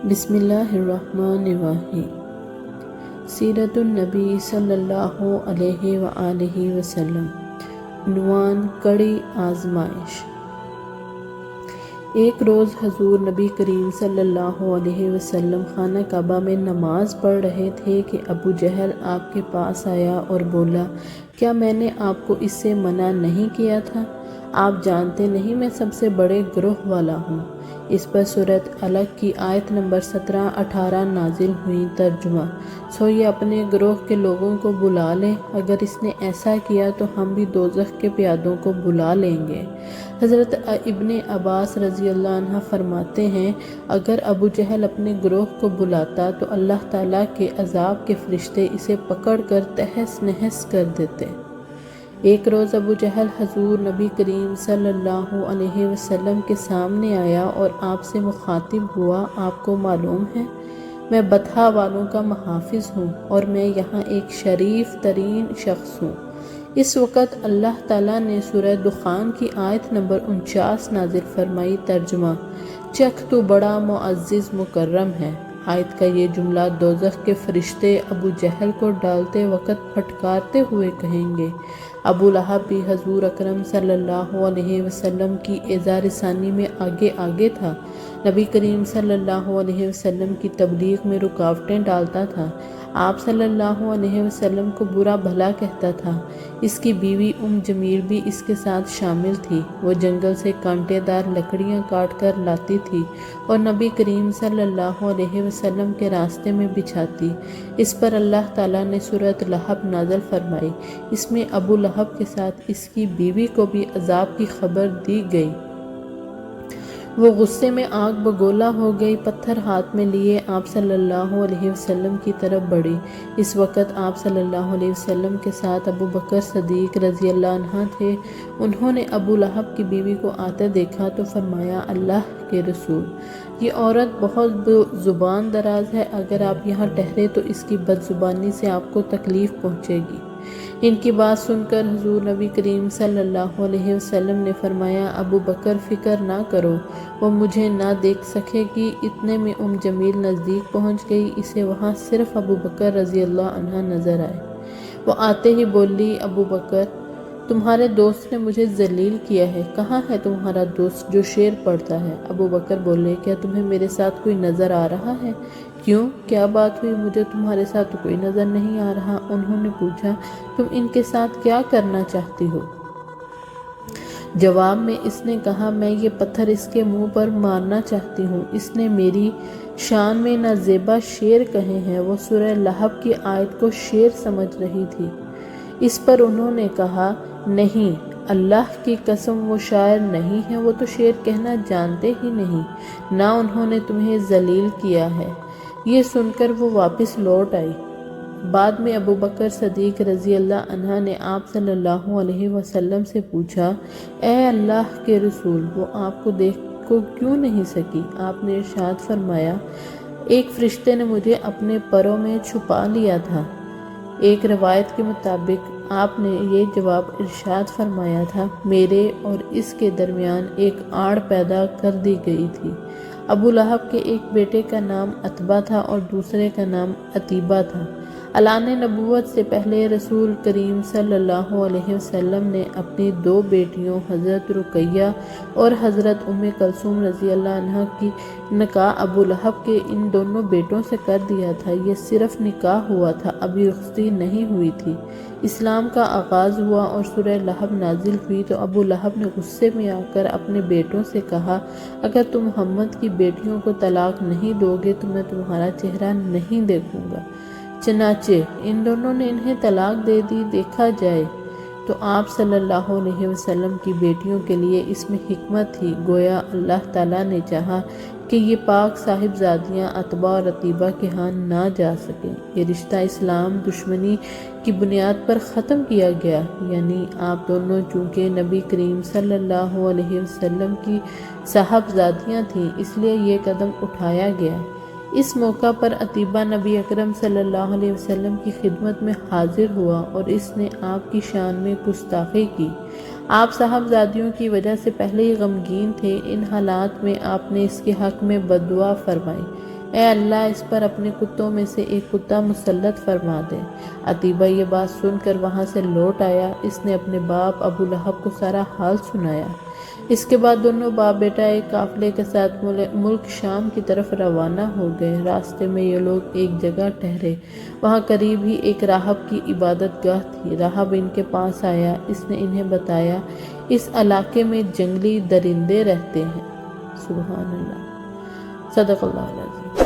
بسم اللہ الرحمن الرحیم۔ سیرت النبی صلی اللہ علیہ وآلہ وسلم۔ عنوان: کڑی آزمائش۔ ایک روز حضور نبی کریم صلی اللہ علیہ وسلم خانہ کعبہ میں نماز پڑھ رہے تھے کہ ابو جہل آپ کے پاس آیا اور بولا، کیا میں نے آپ کو اس سے منع نہیں کیا تھا؟ آپ جانتے نہیں میں سب سے بڑے گروہ والا ہوں۔ اس پر سورۃ علق کی آیت نمبر 17-18 نازل ہوئی۔ ترجمہ: سو یہ اپنے گروہ کے لوگوں کو بلا لے، اگر اس نے ایسا کیا تو ہم بھی دوزخ کے پیادوں کو بلا لیں گے۔ حضرت ابن عباس رضی اللہ عنہ فرماتے ہیں، اگر ابو جہل اپنے گروہ کو بلاتا تو اللہ تعالیٰ کے عذاب کے فرشتے اسے پکڑ کر تہس نہس کر دیتے۔ ایک روز ابو جہل حضور نبی کریم صلی اللہ علیہ وسلم کے سامنے آیا اور آپ سے مخاطب ہوا، آپ کو معلوم ہے میں بطحہ والوں کا محافظ ہوں اور میں یہاں ایک شریف ترین شخص ہوں۔ اس وقت اللہ تعالیٰ نے سورہ دخان کی آیت نمبر 49 نازل فرمائی۔ ترجمہ: چکھ تو بڑا معزز مکرم ہے۔ آیت کا یہ جملہ دوزخ کے فرشتے ابو جہل کو ڈالتے وقت پھٹکارتے ہوئے کہیں گے۔ ابو لہب بھی حضور اکرم صلی اللہ علیہ وسلم کی ایذا رسانی میں آگے تھا۔ نبی کریم صلی اللہ علیہ وسلم کی تبلیغ میں رکاوٹیں ڈالتا تھا۔ آپ صلی اللہ علیہ وسلم کو برا بھلا کہتا تھا۔ اس کی بیوی جمیل بھی اس کے ساتھ شامل تھی۔ وہ جنگل سے کانٹے دار لکڑیاں کاٹ کر لاتی تھی اور نبی کریم صلی اللہ علیہ وسلم کے راستے میں بچھاتی۔ اس پر اللہ تعالیٰ نے سورۃ لہب نازل فرمائی۔ اس میں ابو لہب کے ساتھ اس کی بیوی کو بھی عذاب کی خبر دی گئی۔ وہ غصے میں آگ بگولا ہو گئی، پتھر ہاتھ میں لیے آپ صلی اللہ علیہ وسلم کی طرف بڑھی۔ اس وقت آپ صلی اللہ علیہ وسلم کے ساتھ ابو بکر صدیق رضی اللہ عنہ تھے۔ انہوں نے ابو لہب کی بیوی کو آتے دیکھا تو فرمایا، اللہ کے رسول، یہ عورت بہت زبان دراز ہے، اگر آپ یہاں ٹھہرے تو اس کی بد زبانی سے آپ کو تکلیف پہنچے گی۔ ان کی بات سن کر حضور نبی کریم صلی اللہ علیہ وسلم نے فرمایا، ابو بکر فکر نہ کرو، وہ مجھے نہ دیکھ سکے گی۔ اتنے میں جمیل نزدیک پہنچ گئی۔ اسے وہاں صرف ابو بکر رضی اللہ عنہ نظر آئے۔ وہ آتے ہی بولی، ابو بکر، تمہارے دوست نے مجھے ذلیل کیا ہے، کہاں ہے تمہارا دوست جو شعر پڑھتا ہے؟ ابو بکر بولے، کیا تمہیں میرے ساتھ کوئی نظر آ رہا ہے؟ کیوں، کیا بات ہوئی؟ مجھے تمہارے ساتھ تو کوئی نظر نہیں آ رہا۔ انہوں نے پوچھا، تم ان کے ساتھ کیا کرنا چاہتی ہو؟ جواب میں اس نے کہا، میں یہ پتھر اس کے منہ پر مارنا چاہتی ہوں۔ اس نے میری شان میں نازیبا شعر کہے ہیں۔ وہ سورہ لہب کی آیت کو شعر سمجھ رہی تھی۔ اس پر انہوں نے کہا، نہیں، اللہ کی قسم وہ شاعر نہیں ہے، وہ تو شعر کہنا جانتے ہی نہیں، نہ انہوں نے تمہیں ذلیل کیا ہے۔ یہ سن کر وہ واپس لوٹ آئی۔ بعد میں ابو بکر صدیق رضی اللہ عنہ نے آپ صلی اللہ علیہ وسلم سے پوچھا، اے اللہ کے رسول، وہ آپ کو دیکھ کو کیوں نہیں سکی؟ آپ نے ارشاد فرمایا، ایک فرشتے نے مجھے اپنے پروں میں چھپا لیا تھا۔ ایک روایت کے مطابق آپ نے یہ جواب ارشاد فرمایا تھا، میرے اور اس کے درمیان ایک آڑ پیدا کر دی گئی تھی۔ ابو لہب کے ایک بیٹے کا نام عتبہ تھا اور دوسرے کا نام عتیبہ تھا۔ اعلان نبوت سے پہلے رسول کریم صلی اللہ علیہ وسلم نے اپنی دو بیٹیوں حضرت رقیہ اور حضرت کلثوم رضی اللہ عنہ کی نکاح ابو لہب کے ان دونوں بیٹوں سے کر دیا تھا۔ یہ صرف نکاح ہوا تھا، ابھی رخصتی نہیں ہوئی تھی۔ اسلام کا آغاز ہوا اور سورہ لہب نازل ہوئی تو ابو لہب نے غصے میں آ کر اپنے بیٹوں سے کہا، اگر تم محمد کی بیٹیوں کو طلاق نہیں دو گے تو میں تمہارا چہرہ نہیں دیکھوں گا۔ چنانچہ ان دونوں نے انہیں طلاق دے دی۔ دیکھا جائے تو آپ صلی اللہ علیہ وسلم کی بیٹیوں کے لیے اس میں حکمت تھی، گویا اللہ تعالیٰ نے چاہا کہ یہ پاک صاحبزادیاں عتبہ اور عتیبہ کے ہاں نہ جا سکیں۔ یہ رشتہ اسلام دشمنی کی بنیاد پر ختم کیا گیا، یعنی آپ دونوں چونکہ نبی کریم صلی اللہ علیہ وسلم کی صاحبزادیاں تھیں، اس لیے یہ قدم اٹھایا گیا۔ اس موقع پر عتیبہ نبی اکرم صلی اللہ علیہ وسلم کی خدمت میں حاضر ہوا اور اس نے آپ کی شان میں گستاخی کی۔ آپ صاحبزادیوں کی وجہ سے پہلے ہی غمگین تھے۔ ان حالات میں آپ نے اس کے حق میں بد دعا فرمائی، اے اللہ اس پر اپنے کتوں میں سے ایک کتا مسلط فرما دے۔ عتیبہ یہ بات سن کر وہاں سے لوٹ آیا۔ اس نے اپنے باپ ابو لہب کو سارا حال سنایا۔ اس کے بعد دونوں باپ بیٹا ایک قافلے کے ساتھ ملک شام کی طرف روانہ ہو گئے۔ راستے میں یہ لوگ ایک جگہ ٹھہرے۔ وہاں قریب ہی ایک راہب کی عبادت گاہ تھی۔ راہب ان کے پاس آیا۔ اس نے انہیں بتایا اس علاقے میں جنگلی درندے رہتے ہیں۔ سبحان اللہ، صدق اللہ العظیم۔